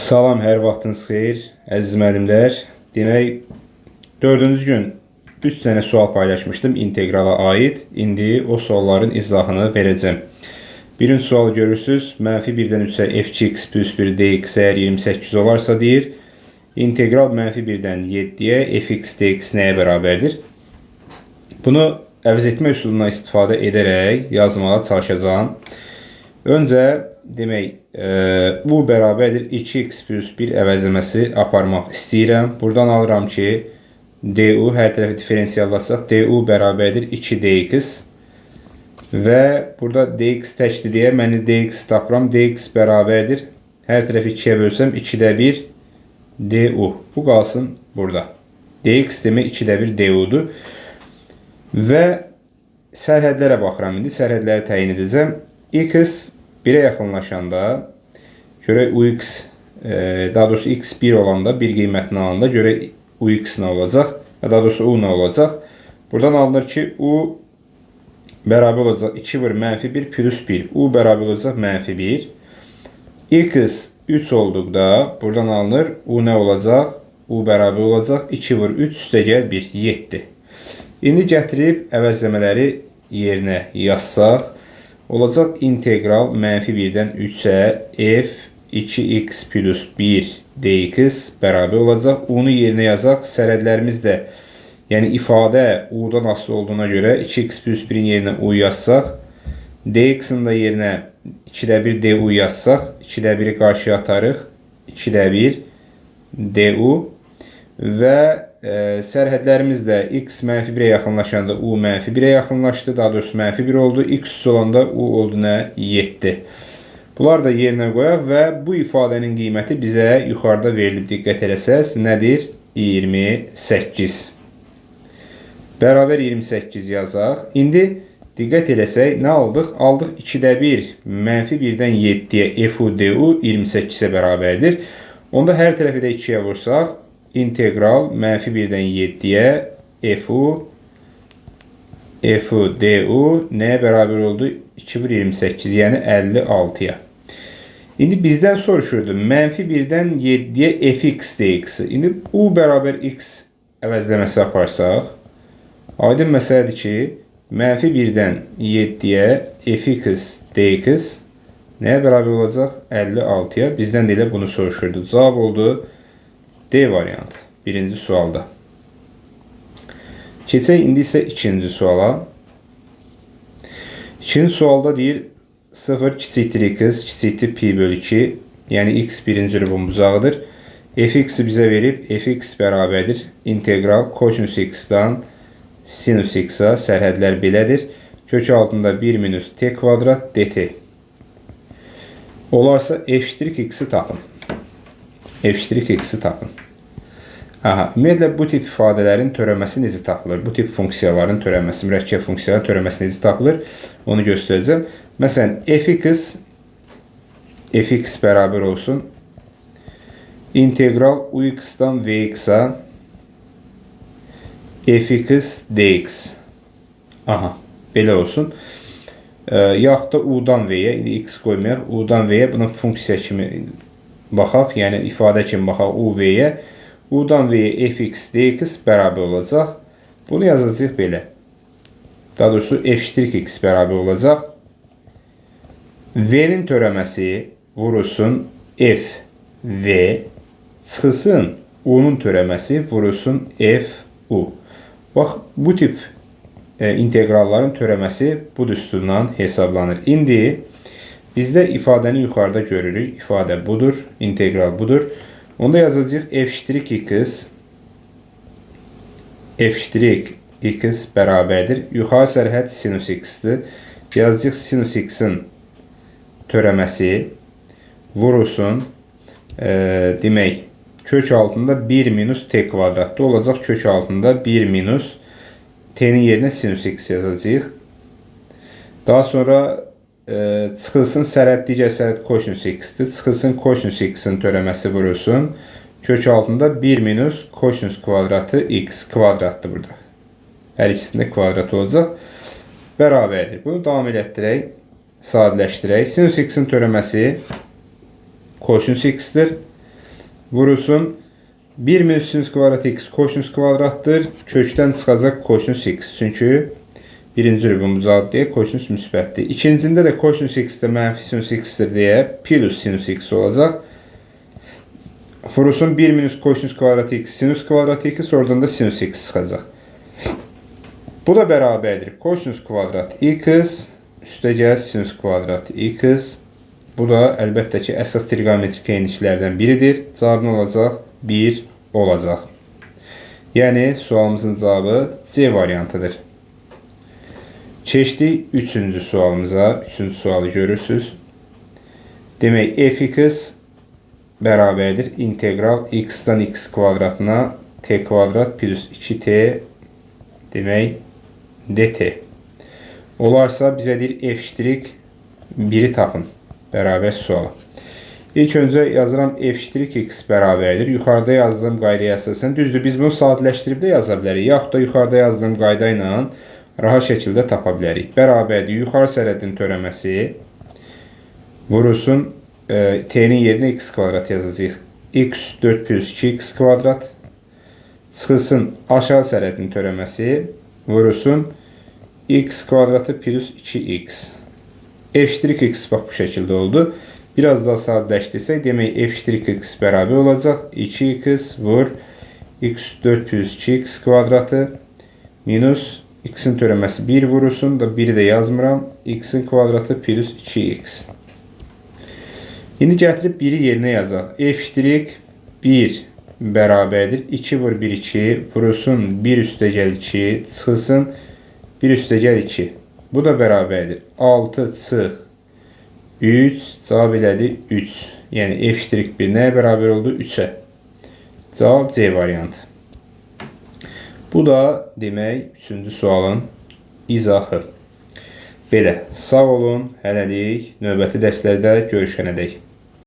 Salam, hər vaxtınız xeyir, əziz müəllimlər. Demək, 4-cü gün 3 dənə sual paylaşmışdım integrala aid. İndi o sualların izahını verəcəm. Birinci sualı görürsünüz. -1-dən 3-ə f(x) plus 1 dx əgər 28 olarsa deyir. İntegral -1-dən 7-yə fx dx nəyə bərabərdir? Bunu əvəz etmə üsulundan istifadə edərək yazmağa çalışacağım. Öncə demək, bu bərabərdir 2x plus 1 əvəzləməsi aparmaq istəyirəm. Buradan alıram ki, du hər tərəfi diferensiyallasaq, du bərabərdir 2 dx və burada dx təkdir deyə mən dx tapıram. Dx bərabərdir, hər tərəfi 2-yə bölsəm 2-də 1 du. Bu qalsın burada. Dx demək 2-də 1 du'dur. Və sərhədlərə baxıram indi. Sərhədləri təyin edəcəm. X 1'ə yaxınlaşanda görək ux, daha doğrusu x 1 olanda, bir qiymətini alanda görək ux nə olacaq, daha doğrusu u nə olacaq. Buradan alınır ki, u bərabər olacaq 2 vur -1 plus 1. U bərabər olacaq -1. X 3 olduqda buradan alınır, u nə olacaq? U bərabər olacaq 2 vur 3 üstəgəl 1, 7. İndi gətirib əvəzləmələri yerinə yazsaq, olacaq integral -1-dən 3-ə f 2x plus 1 dx bərabər olacaq. U-nu yerinə yazaq. Sərhədlərimiz də, yəni ifadə u-dan asılı olduğuna görə 2x plus 1-in yerinə u yazsaq, dx-in də yerinə 2-də 1 du yazsaq, 2-də 1-i qarşıya atarıq, 2-də 1 du və sərhədlərimiz də x -1'ə yaxınlaşanda u -1'ə yaxınlaşdı. Daha doğrusu -1 oldu. X olanda u oldu nə? 7. Bunlar da yerinə qoyaq və bu ifadənin qiyməti bizə yuxarıda verilib. Diqqət eləsəz, nədir? 28. Bərabər 28 yazaq. İndi diqqət eləsək, nə aldıq? Aldıq 2-də 1 -1-dən 7-yə fu du 28'ə bərabərdir. Onda hər tərəfi də 2-yə vursaq, integral -1-dən 7-yə fu du nəyə bərabər oldu? 2 vur 28, yəni 56'ya. İndi bizdən soruşurdu, -1-dən 7-yə fx dx. İndi u bərabər x əvəzləməsi aparsaq, aydın məsələdir ki, -1-dən 7-yə fx dx nəyə bərabər olacaq? 56'ya. Bizdən də elə bunu soruşurdu. Cavab oldu D variantı. Birinci sualda. Keçək indi isə ikinci suala. İkinci sualda deyir 0 kiçikdir x kiçikdir pi bölü 2. Yəni x birinci rubun buzağıdır. Fx'i bizə verib fx bərabərdir integral kosinus x-dan sinus x-a, sərhədlər belədir. Kök altında 1 minus t kvadrat dt. Olarsa f'(x)'i tapın. f'(x)'i tapın. Ümumiyyətlə bu tip ifadələrin törəməsi necə tapılır? Bu tip funksiyaların törəməsi, mürəkkəb funksiyaların törəməsi necə tapılır? Onu göstərəcəm. Məsələn, fx bərabər olsun integral ux-dan vx-a fx dx. Belə olsun. Yaxud da u-dan v-yə, indi x qoymayaq, u-dan v-yə buna funksiya kimi baxaq, yəni ifadə kimi baxaq u-v-yə. U-dan v-yə fx dx bərabər olacaq. Bunu yazacaq belə. Daha doğrusu f'(x) bərabər olacaq. V-nin törəməsi vurulsun f v çıxılsın. U-nun törəməsi vurulsun f u. Bax, bu tip integralların törəməsi bu düsturdan hesablanır. İndi bizdə ifadəni yuxarıda görürük. İfadə budur, integral budur. Onda yazacaq f'(x) bərabərdir. Yuxarı sərhəd sinus x-dir. Yazacaq sinus x-in törəməsi vurulsun. Demək, kök altında 1 minus t kvadratda olacaq. Kök altında 1 minus t'nin yerinə sinus x yazacaq. Daha sonra çıxılsın sərhəd, digər sərhəd kosinus x-dir. Çıxılsın kosinus x-in törəməsi vurulsun. Kök altında 1 minus kosinus kvadratı x kvadratdır burada. Hər ikisində kvadrat olacaq. Bərabərdir. Bunu davam elətdirək. sadələşdirək. Sinus x-in törəməsi kosinus x-dir. Vurusun 1 minus sinüs kvadrat x kosinüs kvadratdır. Kökdən çıxacaq kosinüs x. Çünki birinci rübumuz adlı kosinüs müsbətdir. İkincisində də kosinüs x də mənfi sinüs x-dir deyə plus sinüs x olacaq. Vurusun 1 minus kosinüs kvadrat x sinüs kvadrat x, oradan da sinüs x çıxacaq. Bu da bərabərdir. Kosinüs kvadrat x üstəgəl sinüs kvadrat x. Bu da əlbəttə ki, əsas trigonometrik eynəklərdən biridir. Cavabın olacaq 1 olacaq. Yəni, sualımızın cavabı C variantıdır. Keçdik 3-cü sualımıza. 3-cü sualı görürsünüz. Demək, f(x) bərabərdir. İntegral x-dan x kvadratına t kvadrat plus 2t demək, dt. Olarsa bizə deyir f'1'i tapın. Bərabər suala. İlk öncə yazıram f'(x) bərabərdir. Yuxarıda yazdığım qaydaya əsasən. Düzdür, biz bunu sadələşdirib də yaza bilərik. Yaxud da yuxarıda yazdığım qayda ilə rahat şəkildə tapa bilərik. Bərabərdir. Yuxarı sərhədin törəməsi vurulsun t'nin yerinə x kvadrat yazacağıq. x 4 plus 2x kvadrat çıxılsın aşağı sərhədin törəməsi vurulsun x kvadratı plus 2x. f'(x) bax bu şəkildə oldu. Biraz daha sadələşdirsək, demək f'(x) bərabər olacaq. 2x vur x 4 plus 2x kvadratı minus x-in törəməsi 1 vurulsun da 1'i də yazmıram. x-in kvadratı plus 2x. İndi gətirib 1'i yerinə yazaq. f'(1) bərabərdir. 2 vur 1 2 vurulsun 1 üstəgəl 2 çıxılsın 1 üstəgəl 2. Bu da bərabərdir. 6 çıx 3 cavab elədi 3. Yəni f'(1) nəyə bərabər oldu? 3'ə. Cavab C variantı. Bu da demək 3-cü sualın izahı. Belə, sağ olun, hələlik, növbəti dərslərdə görüşənədək.